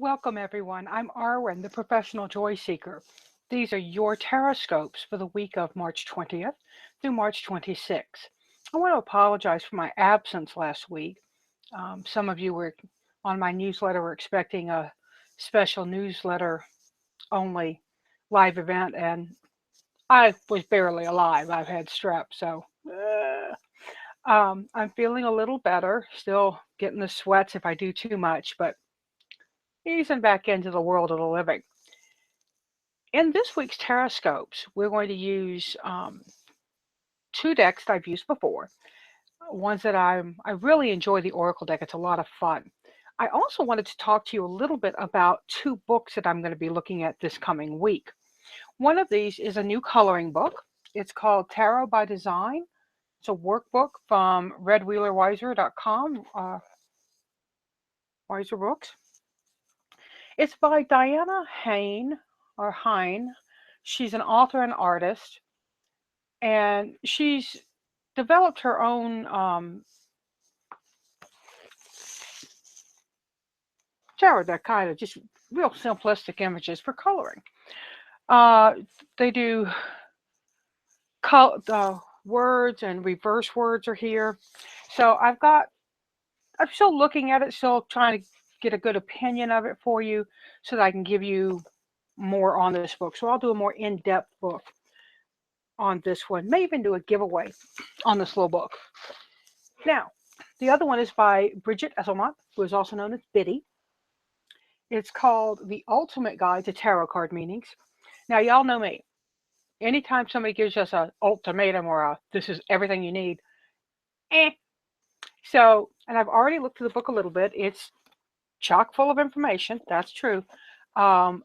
Welcome, everyone. I'm Arwen, the professional joy seeker. These are your Tarotscopes for the week of March 20th through March 26th. I want to apologize for my absence last week. Some of you were on my newsletter were expecting a special newsletter only live event, and I was barely alive. I've had strep, so I'm feeling a little better. Still getting the sweats if I do too much, but easing back into the world of the living. In this week's Terrascopes, we're going to use two decks that I've used before. Ones that I really enjoy the Oracle deck. It's a lot of fun. I also wanted to talk to you a little bit about two books that I'm going to be looking at this coming week. One of these is a new coloring book. It's called Tarot by Design. It's a workbook from redwheelerwiser.com, Wiser Books. It's by Diana Hain or Hine. She's an author and artist, and she's developed her own tarot deck, kind of just real simplistic images for coloring. Uh, they do words and reverse words are here. So I'm still looking at it, still trying to get a good opinion of it for you so that I can give you more on this book. So I'll do a more in-depth book on this one, may even do a giveaway on this little book. Now, the other one is by Bridget Esselmont, who is also known as Biddy. It's called The Ultimate Guide to Tarot Card Meanings. Now, y'all know me. Anytime somebody gives us an ultimatum or a this is everything you need, eh. So, and I've already looked through the book a little bit. It's chock full of information. That's true. Um,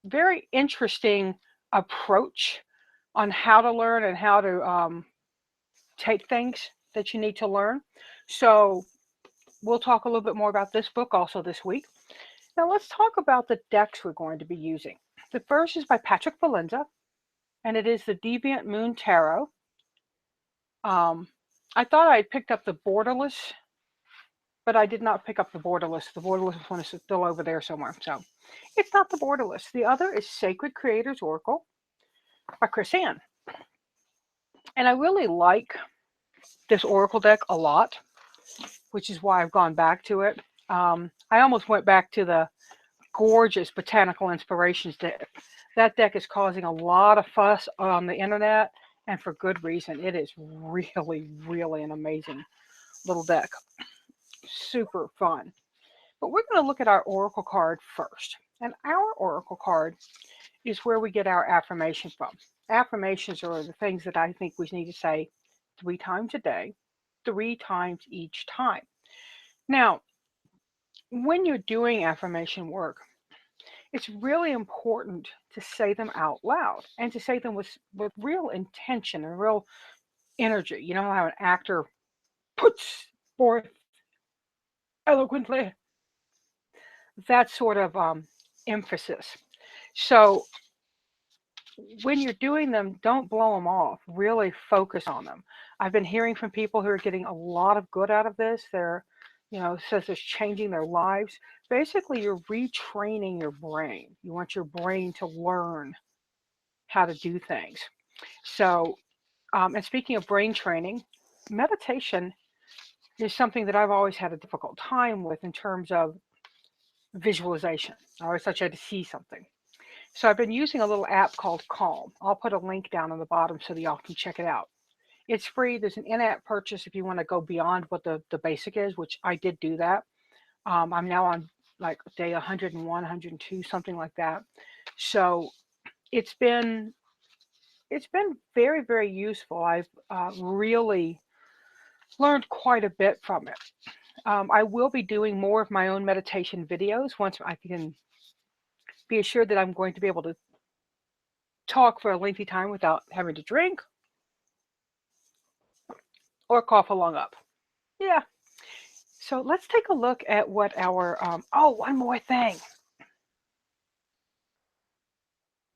Very interesting approach on how to learn and how to take things that you need to learn. So, we'll talk a little bit more about this book also this week. Now, let's talk about the decks we're going to be using. The first is by Patrick Valenza, and it is the Deviant Moon Tarot. Um, I thought I had picked up the borderless, but I did not pick up the borderless. The borderless one is still over there somewhere. So it's not the borderless. The other is Sacred Creators Oracle by Chris Ann. And I really like this Oracle deck a lot, which is why I've gone back to it. I almost went back to the gorgeous Botanical Inspirations deck. That deck is causing a lot of fuss on the internet, and for good reason. It is really, really an amazing little deck. Super fun. But we're going to look at our Oracle card first. And our Oracle card is where we get our affirmations from. Affirmations are the things that I think we need to say 3 times a day, 3 times each time. Now, when you're doing affirmation work, it's really important to say them out loud and to say them with real intention and real energy. You know how an actor puts forth eloquently that sort of emphasis. So when you're doing them, don't blow them off. Really focus on them. I've been hearing from people who are getting a lot of good out of this. They're, says it's changing their lives. Basically, you're retraining your brain. You want your brain to learn how to do things. So, and speaking of brain training, meditation is something that I've always had a difficult time with in terms of visualization. I always thought you had to see something. So I've been using a little app called Calm. I'll put a link down on the bottom so that y'all can check it out. It's free. There's an in-app purchase if you want to go beyond what the basic is, which I did do that. I'm now on like day 101, 102, something like that. So it's been it's been very, very useful. I've really learned quite a bit from it. I will be doing more of my own meditation videos once I can be assured that I'm going to be able to talk for a lengthy time without having to drink or cough along up. Yeah. So let's take a look at what our, one more thing.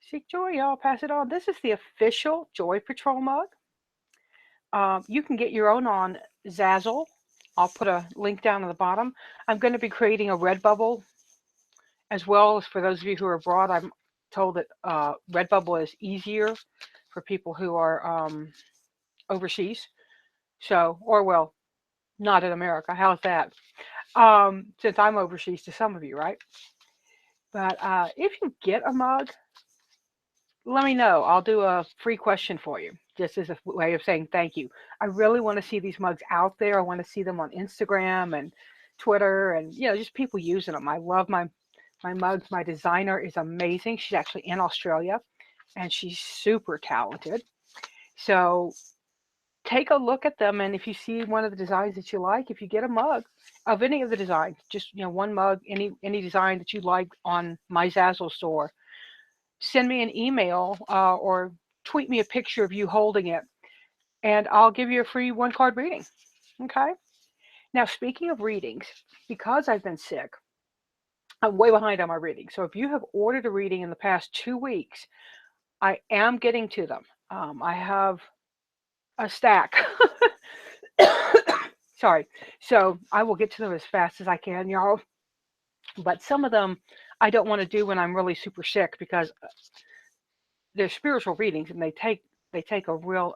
Seek joy, y'all. Pass it on. This is the official Joy Patrol mug. You can get your own on Zazzle. I'll put a link down at the bottom. I'm going to be creating a Redbubble as well as for those of you who are abroad. I'm told that Redbubble is easier for people who are overseas. So, or well, not in America. How's that? Since I'm overseas to some of you, right? But if you get a mug, let me know. I'll do a free question for you, just as a way of saying thank you. I really want to see these mugs out there. I want to see them on Instagram and Twitter, and just people using them. I love my mugs. My designer is amazing. She's actually in Australia, and she's super talented. So take a look at them, and if you see one of the designs that you like, if you get a mug of any of the designs, just one mug, any design that you like on my Zazzle store, send me an email or tweet me a picture of you holding it, and I'll give you a free one card reading. Okay. Now, speaking of readings, because I've been sick, I'm way behind on my reading. So if you have ordered a reading in the past 2 weeks, I am getting to them. I have a stack. Sorry. So I will get to them as fast as I can, y'all. But some of them I don't want to do when I'm really super sick, because they're spiritual readings and they take a real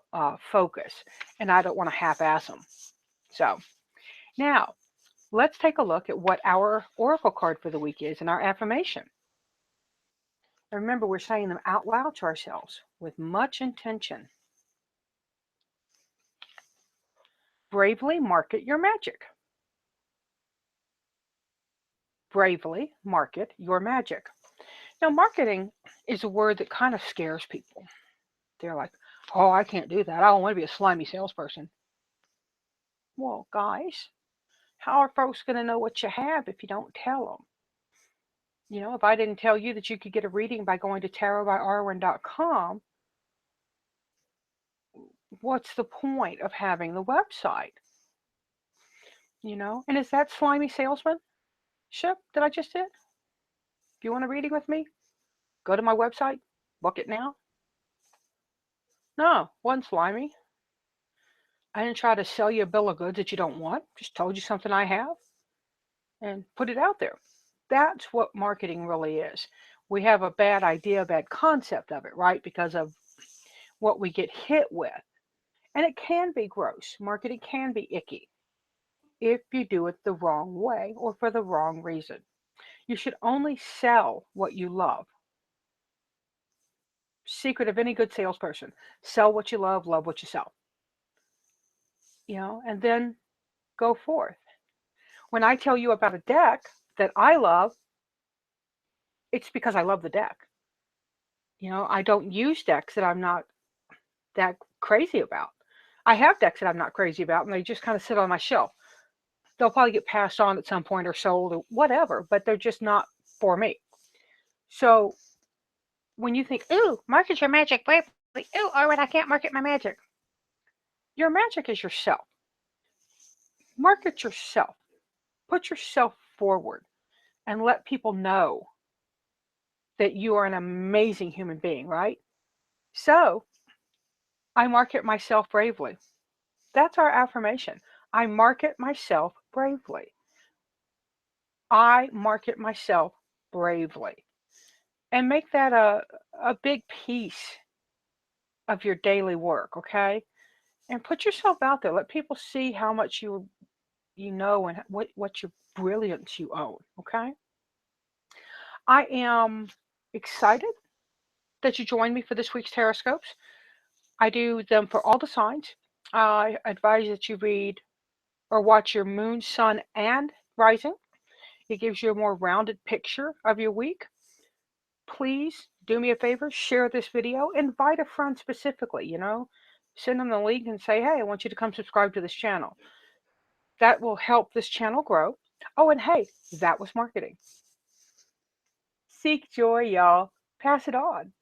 focus, and I don't want to half-ass them. So now let's take a look at what our oracle card for the week is and our affirmation. And remember, we're saying them out loud to ourselves with much intention. Bravely market your magic. Bravely market your magic. Now, marketing is a word that kind of scares people. They're like, oh, I can't do that. I don't want to be a slimy salesperson. Well, guys, how are folks going to know what you have if you don't tell them? If I didn't tell you that you could get a reading by going to tarotbyarwen.com, what's the point of having the website? And is that slimy salesman ship that I just did? If you want a reading with me, go to my website, book it now. No, wasn't slimy. I didn't try to sell you a bill of goods that you don't want. Just told you something I have and put it out there. That's what marketing really is. We have a bad idea, a bad concept of it, right? Because of what we get hit with. And it can be gross. Marketing can be icky if you do it the wrong way or for the wrong reason. You should only sell what you love. Secret of any good salesperson: sell what you love what you sell. And then go forth. When I tell you about a deck that I love, it's because I love the deck. I don't use decks that I'm not that crazy about. I have decks that I'm not crazy about, and they just kind of sit on my shelf. They'll probably get passed on at some point or sold or whatever, but they're just not for me. So when you think, ooh, market your magic bravely, ooh, Arwen, I can't market my magic. Your magic is yourself. Market yourself. Put yourself forward and let people know that you are an amazing human being, right? So I market myself bravely. That's our affirmation. I market myself bravely. I market myself bravely. And make that a big piece of your daily work, okay? And put yourself out there. Let people see how much you know and what your brilliance you own, okay? I am excited that you joined me for this week's Tarotscopes. I do them for all the signs. I advise that you read or watch your moon, sun, and rising. It gives you a more rounded picture of your week. Please do me a favor, share this video, invite a friend specifically, send them the link and say, hey, I want you to come subscribe to this channel. That will help this channel grow. Oh, and hey, that was marketing. Seek joy, y'all. Pass it on.